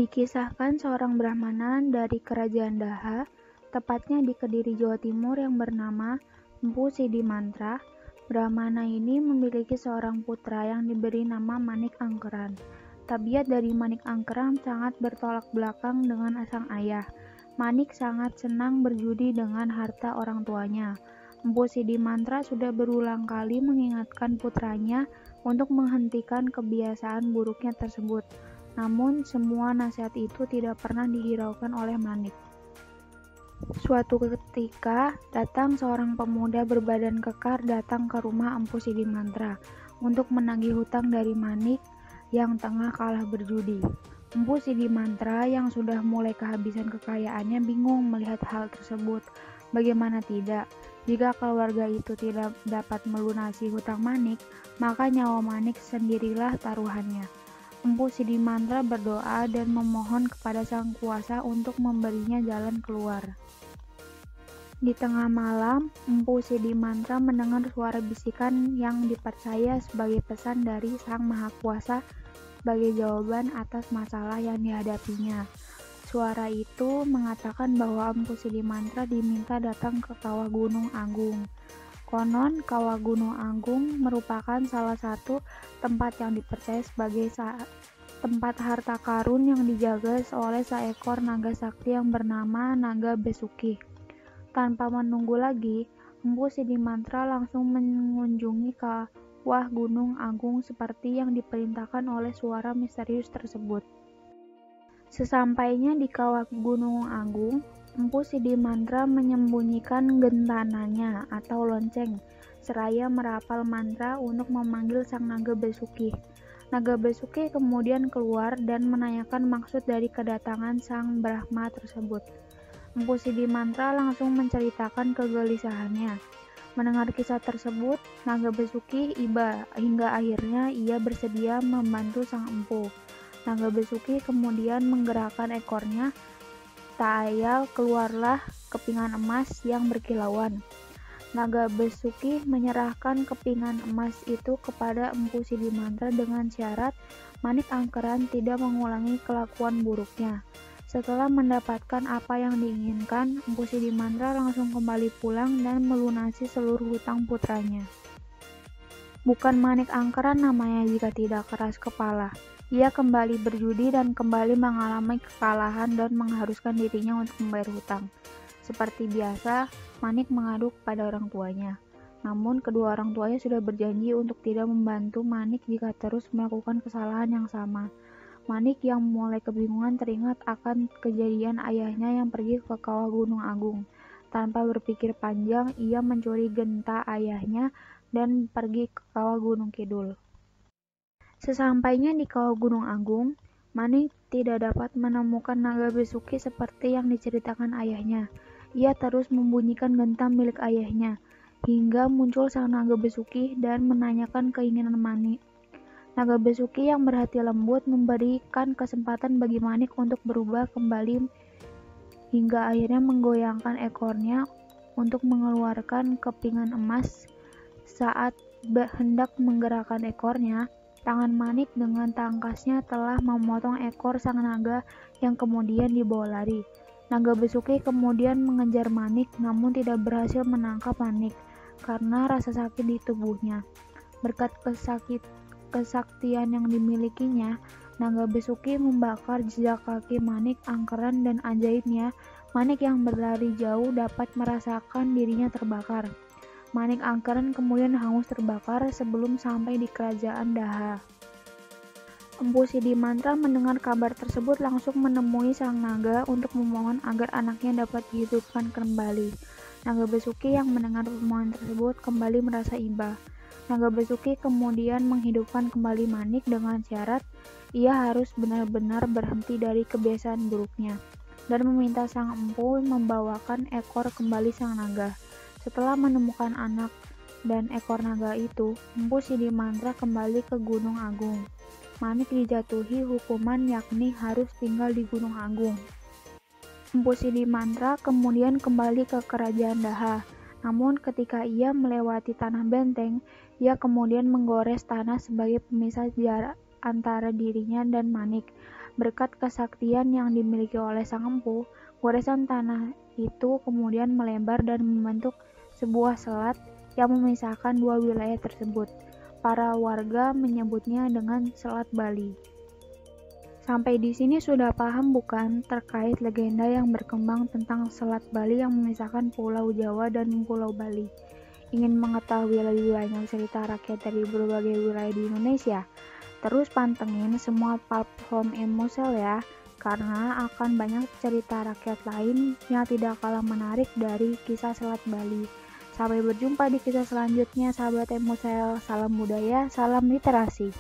Dikisahkan seorang Brahmana dari kerajaan Daha, tepatnya di Kediri, Jawa Timur yang bernama Empu Sidimantra. Brahmana ini memiliki seorang putra yang diberi nama Manik Angkeran. Tabiat dari Manik Angkeran sangat bertolak belakang dengan sang ayah. Manik sangat senang berjudi dengan harta orang tuanya. Empu Sidimantra sudah berulang kali mengingatkan putranya untuk menghentikan kebiasaan buruknya tersebut. Namun, semua nasihat itu tidak pernah dihiraukan oleh Manik. Suatu ketika, datang seorang pemuda berbadan kekar datang ke rumah Empu Sidimantra untuk menagih hutang dari Manik yang tengah kalah berjudi. Empu Sidimantra yang sudah mulai kehabisan kekayaannya bingung melihat hal tersebut. Bagaimana tidak? Jika keluarga itu tidak dapat melunasi hutang Manik, maka nyawa Manik sendirilah taruhannya. Empu Sidimantra berdoa dan memohon kepada Sang Kuasa untuk memberinya jalan keluar. Di tengah malam, Empu Sidimantra mendengar suara bisikan yang dipercaya sebagai pesan dari Sang Maha Kuasa sebagai jawaban atas masalah yang dihadapinya. Suara itu mengatakan bahwa Empu Sidimantra diminta datang ke Kawah Gunung Agung. Konon, Kawah Gunung Agung merupakan salah satu tempat yang dipercaya sebagai tempat harta karun yang dijaga oleh seekor naga sakti yang bernama Naga Besuki. Tanpa menunggu lagi, Empu Sidimantra langsung mengunjungi Kawah Gunung Agung seperti yang diperintahkan oleh suara misterius tersebut. Sesampainya di Kawah Gunung Agung, Empu Sidimantra menyembunyikan gentananya atau lonceng, seraya merapal mantra untuk memanggil sang Naga Besuki. Naga Besuki kemudian keluar dan menanyakan maksud dari kedatangan sang Brahma tersebut. Empu Sidimantra langsung menceritakan kegelisahannya. Mendengar kisah tersebut, Naga Besuki iba hingga akhirnya ia bersedia membantu sang empu. Naga Besuki kemudian menggerakkan ekornya. Tak ayal keluarlah kepingan emas yang berkilauan. Naga Besuki menyerahkan kepingan emas itu kepada Empu Sidimantra dengan syarat Manik Angkeran tidak mengulangi kelakuan buruknya. Setelah mendapatkan apa yang diinginkan, Empu Sidimantra langsung kembali pulang dan melunasi seluruh hutang putranya. Bukan Manik Angkeran namanya jika tidak keras kepala. Ia kembali berjudi dan kembali mengalami kekalahan dan mengharuskan dirinya untuk membayar hutang. Seperti biasa, Manik mengadu kepada orang tuanya. Namun, kedua orang tuanya sudah berjanji untuk tidak membantu Manik jika terus melakukan kesalahan yang sama. Manik yang mulai kebingungan teringat akan kejadian ayahnya yang pergi ke Kawah Gunung Agung. Tanpa berpikir panjang, ia mencuri genta ayahnya dan pergi ke Kawah Gunung Kidul. Sesampainya di Kawah Gunung Agung, Manik tidak dapat menemukan Naga Besuki seperti yang diceritakan ayahnya. Ia terus membunyikan genta milik ayahnya, hingga muncul sang Naga Besuki dan menanyakan keinginan Manik. Naga Besuki yang berhati lembut memberikan kesempatan bagi Manik untuk berubah kembali hingga akhirnya menggoyangkan ekornya untuk mengeluarkan kepingan emas. Saat hendak menggerakkan ekornya, tangan Manik dengan tangkasnya telah memotong ekor sang naga yang kemudian dibawa lari. Naga Besuki kemudian mengejar Manik namun tidak berhasil menangkap Manik karena rasa sakit di tubuhnya. Berkat kesaktian yang dimilikinya, Naga Besuki membakar jejak kaki Manik Angkeran dan ajaibnya, Manik yang berlari jauh dapat merasakan dirinya terbakar. Manik Angkeran kemudian hangus terbakar sebelum sampai di kerajaan Daha. Empu Sidimantra mendengar kabar tersebut langsung menemui sang naga untuk memohon agar anaknya dapat dihidupkan kembali. Naga Besuki yang mendengar permohonan tersebut kembali merasa iba. Naga Besuki kemudian menghidupkan kembali Manik dengan syarat ia harus benar-benar berhenti dari kebiasaan buruknya dan meminta sang empu membawakan ekor kembali sang naga. Setelah menemukan anak dan ekor naga itu, Empu Sidimantra kembali ke Gunung Agung. Manik dijatuhi hukuman yakni harus tinggal di Gunung Agung. Empu Sidimantra kemudian kembali ke kerajaan Daha. Namun ketika ia melewati tanah benteng, ia kemudian menggores tanah sebagai pemisah jarak antara dirinya dan Manik. Berkat kesaktian yang dimiliki oleh sang empu, goresan tanah itu kemudian melebar dan membentuk sebuah selat yang memisahkan dua wilayah tersebut. Para warga menyebutnya dengan Selat Bali. Sampai di sini sudah paham bukan terkait legenda yang berkembang tentang Selat Bali yang memisahkan Pulau Jawa dan Pulau Bali? Ingin mengetahui lebih banyak cerita rakyat dari berbagai wilayah di Indonesia? Terus pantengin semua platform Emosel ya, karena akan banyak cerita rakyat lain yang tidak kalah menarik dari kisah Selat Bali. Sampai berjumpa di kisah selanjutnya, sahabat Emosel. Salam budaya, salam literasi.